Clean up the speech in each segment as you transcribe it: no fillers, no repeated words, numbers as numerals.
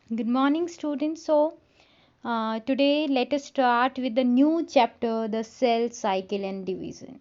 Good morning, students. Today let us start with the new chapter, the cell cycle and division.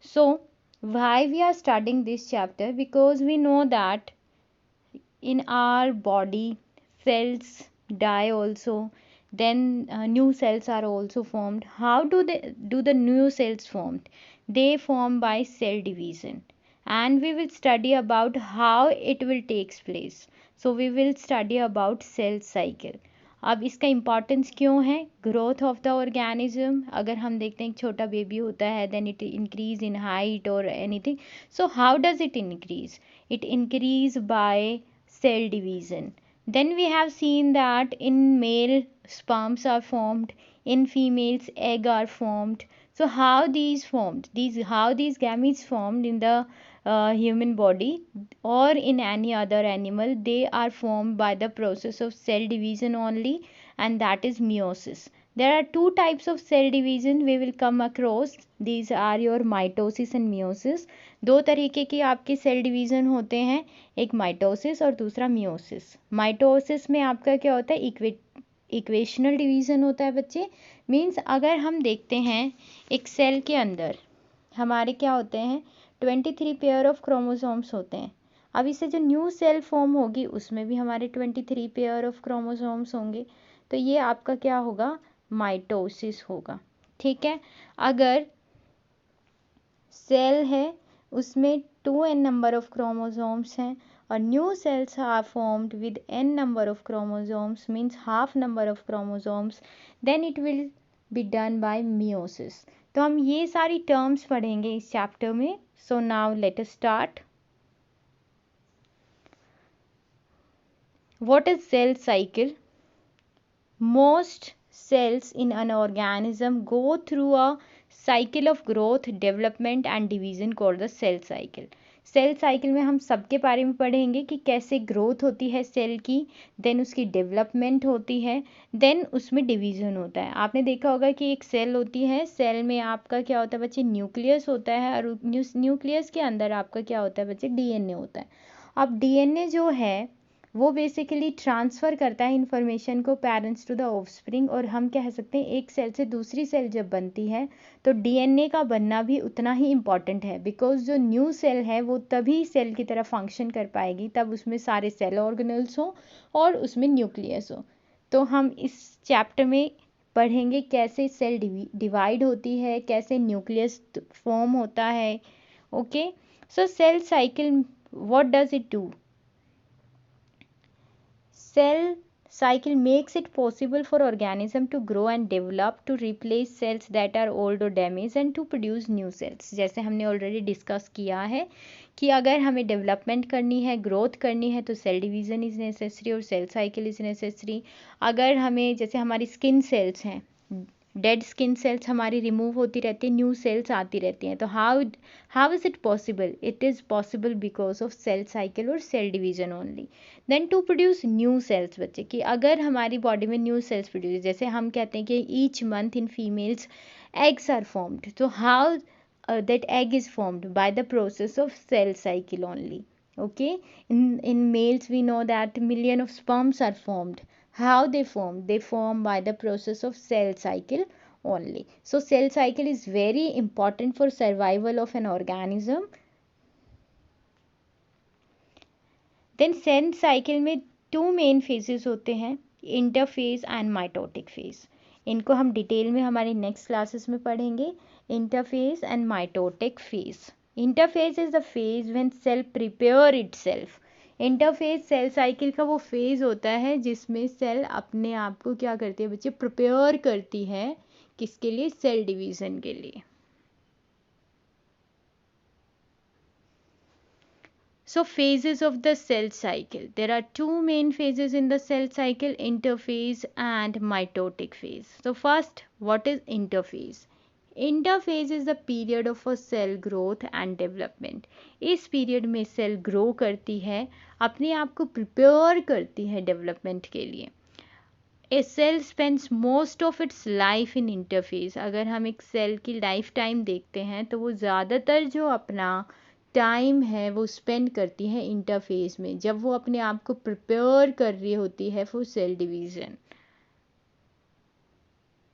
So, why we are studying this chapter? Because we know that in our body, cells die also. Then new cells are also formed. How do the new cells formed? They form by cell division, and we will study about how it will takes place. So we will study about cell cycle. अब इसका importance क्यों है? Growth of the organism. अगर हम देखते हैं एक छोटा बेबी होता है, then it increase in height और anything. So how does it increase? It increase by cell division. Then we have seen that in male sperms are formed, in females egg are formed. So how these formed? How these gametes formed in the human body or in any other animal? They are formed by the process of cell division only, and that is meiosis. There are two types of cell division we will come across. These are your mitosis and meiosis. दो तरीके की आपके cell division होते हैं, एक mitosis और दूसरा meiosis. Mitosis में आपका क्या होता है? इक्वेशनल डिवीज़न होता है बच्चे. मीन्स अगर हम देखते हैं एक सेल के अंदर हमारे क्या होते हैं, 23 पेयर ऑफ क्रोमोसोम्स होते हैं. अब इससे जो न्यू सेल फॉर्म होगी उसमें भी हमारे 23 पेयर ऑफ क्रोमोसोम्स होंगे. तो ये आपका क्या होगा? माइटोसिस होगा. ठीक है. अगर सेल है उसमें 2n नंबर ऑफ क्रोमोसोम्स हैं और new cells are formed with n number of chromosomes, means half number of chromosomes, then it will be done by meiosis. तो हम ये सारी टर्म्स पढ़ेंगे इस चैप्टर में. So now let us start. What is cell cycle? Most cells in an organism go through a cycle of growth, development and division called the cell cycle. Cell cycle में हम सबके बारे में पढ़ेंगे कि कैसे ग्रोथ होती है सेल की, देन उसकी डेवलपमेंट होती है, देन उसमें डिवीज़न होता है. आपने देखा होगा कि एक सेल होती है, सेल में आपका क्या होता है बच्चे? न्यूक्लियस होता है और न्यूक्लियस के अंदर आपका क्या होता है बच्चे? डीएनए होता है. अब डीएनए जो है वो बेसिकली ट्रांसफ़र करता है इंफॉर्मेशन को पेरेंट्स टू द ऑफस्प्रिंग. और हम कह सकते हैं एक सेल से दूसरी सेल जब बनती है तो डीएनए का बनना भी उतना ही इम्पॉर्टेंट है, बिकॉज जो न्यू सेल है वो तभी सेल की तरह फंक्शन कर पाएगी तब उसमें सारे सेल ऑर्गेनल्स हों और उसमें न्यूक्लियस हो. तो हम इस चैप्टर में पढ़ेंगे कैसे सेल डिवाइड होती है, कैसे न्यूक्लियस फॉर्म होता है. Okay. So cell cycle, what does it do? Cell cycle makes it possible for organism to grow and develop, to replace cells that are old or damaged and to produce new cells. जैसे हमने already discuss किया है कि अगर हमें development करनी है, growth करनी है तो सेल डिवीज़न इज़ नेसेसरी और सेल साइकिल इज़ नेसेसरी. अगर हमें जैसे हमारी स्किन सेल्स हैं, डेड स्किन सेल्स हमारी रिमूव होती रहती है, न्यू सेल्स आती रहती हैं. तो how is it possible? It is possible because of cell cycle और cell division only. Then to produce new cells बच्चे, कि अगर हमारी बॉडी में न्यू सेल्स प्रोड्यूस, जैसे हम कहते हैं कि each month in females eggs are formed. तो how that egg is formed by the process of cell cycle only. Okay. In males we know that million of sperms are formed. How they form? They form by the process of cell cycle only. So cell cycle is very important for survival of an organism. Then cell cycle में two main phases होते हैं, interphase and mitotic phase. इनको हम detail में हमारी next classes में पढ़ेंगे. Interphase and mitotic phase. Interphase is the phase when cell prepare itself. Interphase cell cycle का वो फेज होता है जिसमें सेल अपने आप को क्या करती है बच्चे? प्रिपेयर करती है. किसके लिए? सेल डिवीज़न के लिए. So phases of the cell cycle. There are two main phases in the cell cycle, interphase and mitotic phase. So first, what is interphase? Interphase is the period of a cell growth and development. इस period में cell grow करती है, अपने आप को prepare करती है development के लिए. A cell spends most of its life in interphase. अगर हम एक सेल की लाइफ टाइम देखते हैं तो वो ज़्यादातर जो अपना टाइम है वो स्पेंड करती है इंटरफेज में, जब वो अपने आप को प्रिपेयर कर रही होती है for cell division.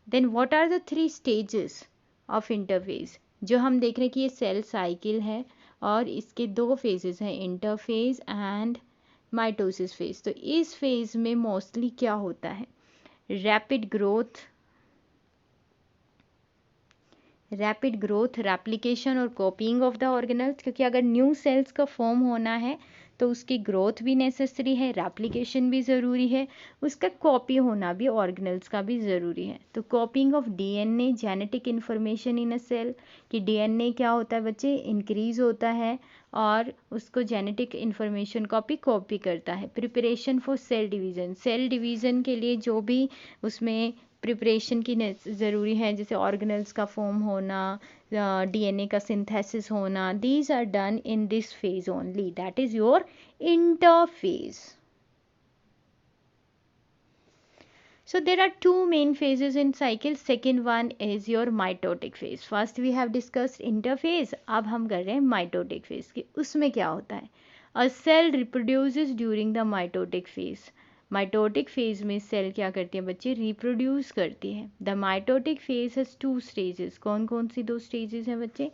Then what are the 3 stages of interphase? जो हम देख रहे हैं कि ये सेल साइकिल है और इसके 2 फेजेस हैं, इंटरफेज एंड माइटोसिस फेज। तो इस फेज में मोस्टली क्या होता है? रैपिड ग्रोथ, रेप्लिकेशन और कॉपीइंग ऑफ द ऑर्गेनल्स, क्योंकि अगर न्यू सेल्स का फॉर्म होना है तो उसकी ग्रोथ भी नेसेसरी है, रेप्लिकेशन भी ज़रूरी है, उसका कॉपी होना भी ऑर्गेनल्स का भी ज़रूरी है। तो copying of DNA, genetic information in a cell, कि डीएनए क्या होता है बच्चे? इंक्रीज होता है और उसको जेनेटिक इन्फॉर्मेशन कॉपी करता है। प्रिपरेशन फॉर सेल डिवीज़न के लिए जो भी उसमें प्रिपरेशन की ज़रूरी है, जैसे ऑर्गेनल्स का फॉर्म होना, डीएनए का सिंथेसिस होना, these are done in this phase only, that is your interphase. So there are 2 main phases in cycle. Second one is your mitotic phase. First we have discussed interphase. अब हम कर रहे हैं mitotic phase की. उसमें क्या होता है? A cell reproduces during the mitotic phase. Mitotic phase में सेल क्या करती है बच्चे? रिप्रोड्यूस करती है. The mitotic phase has 2 stages. कौन कौन सी 2 स्टेजेस हैं बच्चे?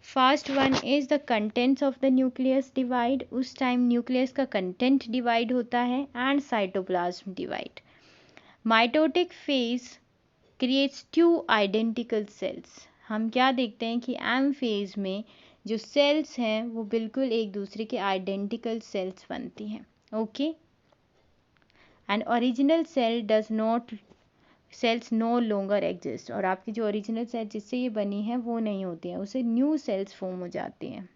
First one is the contents of the nucleus divide. उस टाइम न्यूक्लियस का कंटेंट डिवाइड होता है and cytoplasm divide. Mitotic phase creates 2 identical sales. हम क्या देखते हैं कि एम फेज में जो सेल्स हैं वो बिल्कुल एक दूसरे के आइडेंटिकल सेल्स बनती हैं. Okay, and original cells no longer exist. और आपकी जो ओरिजिनल सेल जिससे ये बनी है वो नहीं होती हैं, उसे न्यू सेल्स फॉर्म हो जाती हैं.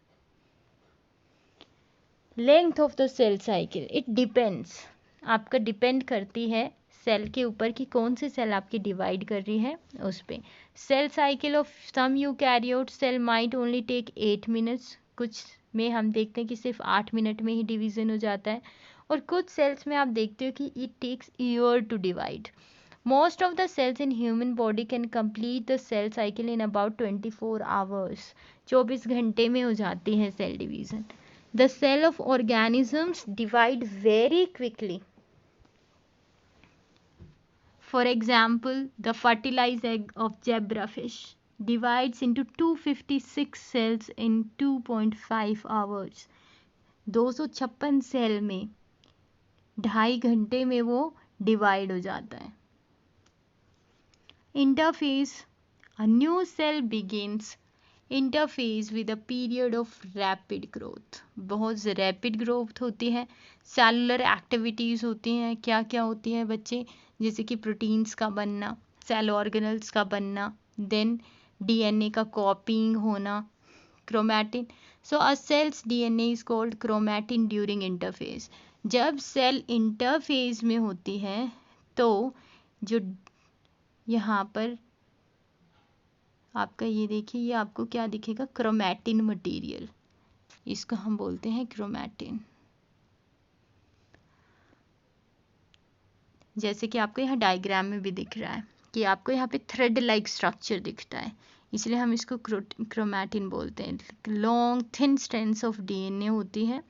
Length of the cell cycle, it depends, आपका डिपेंड करती है सेल के ऊपर कि कौन सी सेल आपकी डिवाइड कर रही है उस पर. Cell cycle of some eukaryote cell might only take 8 minutes. कुछ में हम देखते हैं कि सिर्फ 8 मिनट में ही डिवीजन हो जाता है, और कुछ सेल्स में आप देखते हो कि it takes year to divide. Most of the cells in human body can complete the cell cycle in about 24 hours. 24 घंटे में हो जाती है cell division. The cell of organisms divide very quickly. For example, the fertilized egg of zebrafish divides into 256 cells in 2.5 hours. 256 cell में 2.5 घंटे में वो divide हो जाता है. Interphase, a new cell begins interphase with a period of rapid growth. बहुत rapid growth होती है. सेलुलर एक्टिविटीज़ होती हैं. क्या क्या होती है बच्चे? जैसे कि प्रोटीन्स का बनना, सेल ऑर्गेनल्स का बनना, देन डीएनए का कॉपिंग होना, chromatin. So a cell's DNA is called chromatin during interphase. जब सेल इंटरफेज में होती है तो जो यहाँ पर आपका ये देखिए, ये आपको क्या दिखेगा? क्रोमैटिन मटेरियल, इसको हम बोलते हैं क्रोमैटिन. जैसे कि आपको यहाँ डायग्राम में भी दिख रहा है कि आपको यहाँ पे थ्रेड लाइक स्ट्रक्चर दिखता है, इसलिए हम इसको क्रोमैटिन बोलते हैं. Long thin strands of DNA होती है.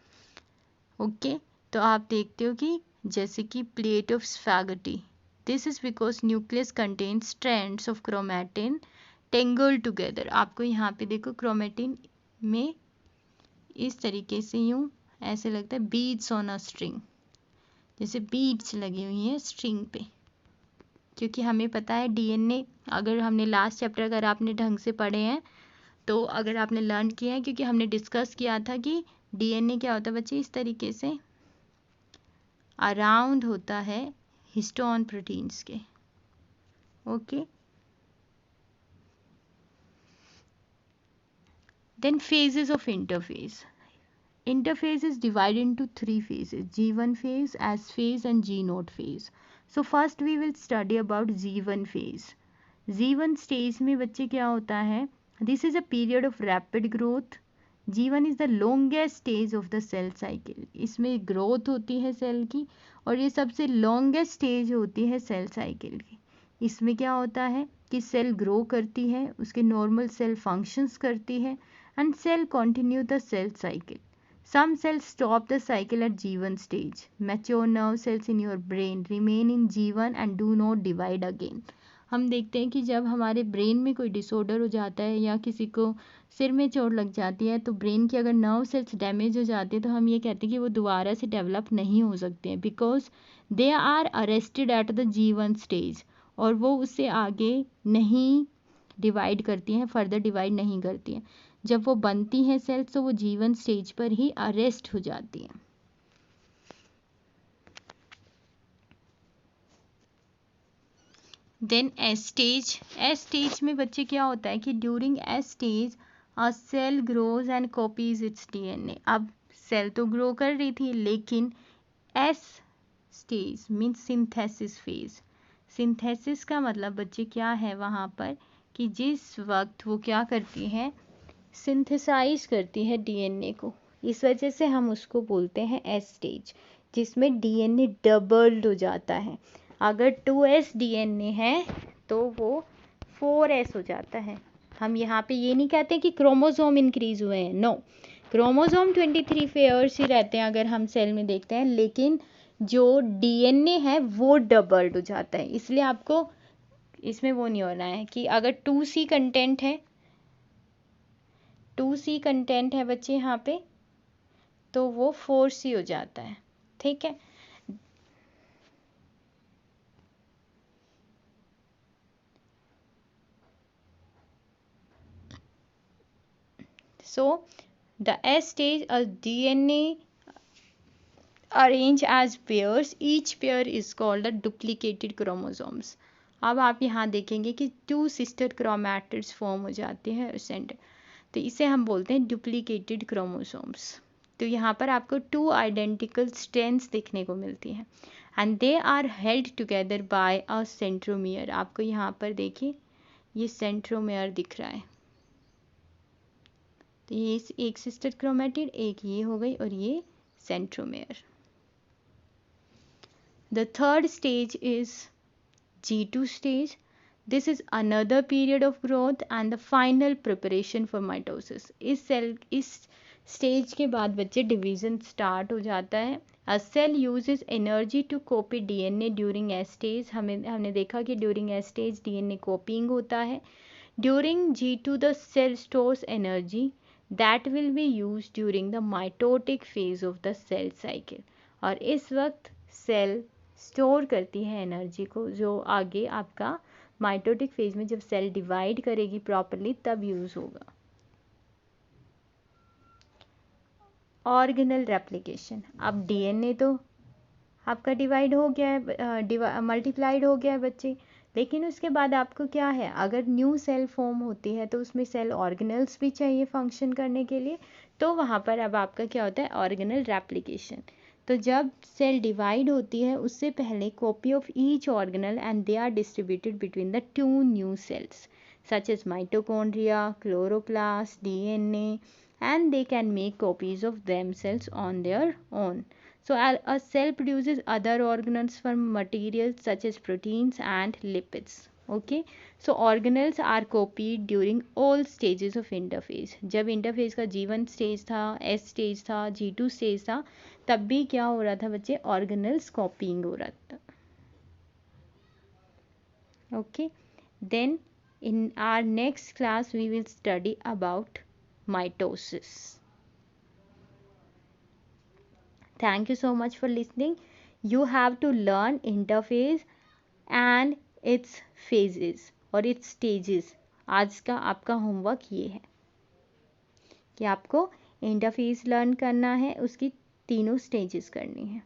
ओके, तो आप देखते हो कि जैसे कि plate of spaghetti, this is because nucleus contains strands of chromatin tangle together. आपको यहाँ पे देखो क्रोमैटिन में इस तरीके से यूं ऐसे लगता है बीड्स ऑन अ स्ट्रिंग, जैसे बीड्स लगी हुई हैं स्ट्रिंग पे. क्योंकि हमें पता है डीएनए, अगर हमने लास्ट चैप्टर अगर आपने ढंग से पढ़े हैं तो अगर आपने लर्न किया है, क्योंकि हमने डिस्कस किया था कि डीएनए क्या होता है बच्चे, इस तरीके से अराउंड होता है हिस्टोन प्रोटीन्स के. Okay, then phases of interphase. Interphase is divided into 3 phases: G1 phase, S phase and G0 phase. So first we will study about G1 phase. G1 stage में बच्चे क्या होता है? This is a period of rapid growth. G1 is the longest stage of the cell cycle. इसमें growth होती है cell की और ये सबसे longest stage होती है सेल साइकिल की. इसमें क्या होता है कि सेल ग्रो करती है, उसके नॉर्मल सेल फंक्शंस करती है and cell continue the cell cycle. Some cells stop the cycle at G1 stage. Mature nerve cells in your brain remain in G1 and do not divide again. हम देखते हैं कि जब हमारे brain में कोई डिसऑर्डर हो जाता है या किसी को सिर में चोट लग जाती है तो ब्रेन की अगर नर्व सेल्स डैमेज हो जाती है तो हम ये कहते हैं कि वो दोबारा से डेवलप नहीं हो सकते हैं, because they are arrested at the G1 stage, और वो उससे आगे नहीं डिवाइड करती हैं, फर्दर डिवाइड नहीं करती हैं। जब वो बनती हैं सेल्स तो वो G1 स्टेज पर ही अरेस्ट हो जाती हैं। देन एस स्टेज में बच्चे क्या होता है कि during S stage a cell grows and copies its DNA। अब सेल तो ग्रो कर रही थी लेकिन S stage means synthesis phase. Synthesis का मतलब बच्चे क्या है वहाँ पर कि जिस वक्त वो क्या करती है, सिंथेसाइज करती है DNA को, इस वजह से हम उसको बोलते हैं एस स्टेज, जिसमें DNA डबल्ड हो जाता है। अगर 2s DNA है तो वो 4s हो जाता है। हम यहाँ पे ये नहीं कहते कि क्रोमोसोम इंक्रीज हुए हैं, नो, क्रोमोसोम 23 पेयर्स ही रहते हैं अगर हम सेल में देखते हैं, लेकिन जो DNA है वो डबल्ड हो जाता है। इसलिए आपको इसमें वो नहीं होना है कि अगर 2C कंटेंट है, 2C कंटेंट है बच्चे यहाँ पे, तो वो 4C हो जाता है, ठीक है। So the S stage, a DNA arranged as pairs, each pair is called a duplicated chromosomes। अब आप यहाँ देखेंगे कि 2 सिस्टर क्रोमैटिड्स फॉर्म हो जाते हैं सेंटर, तो इसे हम बोलते हैं डुप्लीकेटेड क्रोमोसोम्स। तो यहाँ पर आपको 2 आइडेंटिकल स्ट्रैंड्स देखने को मिलती हैं and they are held together by a centromere. आपको यहाँ पर देखिए ये सेंट्रोमियर दिख रहा है, तो ये एक सिस्टर क्रोमेटिड, एक ये हो गई और ये centromere. The third stage is G2 stage. This is another period of growth and the final preparation for mitosis. इस स्टेज के बाद बच्चे डिवीजन स्टार्ट हो जाता है। A cell uses energy to copy DNA during S stage. हमने देखा कि during S stage DNA copying होता है। During G2 the cell stores energy that will be used during the mitotic phase of the cell cycle। और इस वक्त cell store करती है एनर्जी को जो आगे आपका माइटोटिक फेज में जब सेल डिवाइड करेगी प्रॉपरली तब यूज होगा। Organelle replication. अब DNA तो आपका डिवाइड हो गया है, मल्टीप्लाइड हो गया है बच्चे, लेकिन उसके बाद आपको क्या है, अगर न्यू सेल फॉर्म होती है तो उसमें सेल ऑर्गेनल्स भी चाहिए फंक्शन करने के लिए, तो वहाँ पर अब आपका क्या होता है, ऑर्गेनल रेप्लिकेशन। तो जब सेल डिवाइड होती है उससे पहले copy of each organelle and they are distributed between the 2 new cells such as mitochondria, chloroplast, DNA, and they can make copies of themselves on their own। So a cell produces other organelles from materials such as proteins and lipids। Okay, so organelles are copied during all stages of interphase। जब interphase का G1 stage था, S stage था, G2 stage था, तब भी क्या हो रहा था बच्चे, organelles copying हो रहा था। Okay, then in our next class we will study about mitosis। Thank you so much for listening। You have to learn interphase and its phases और its stages। आज का आपका होमवर्क ये है कि आपको इंटरफेस लर्न करना है, उसकी तीनों स्टेजेस करनी है।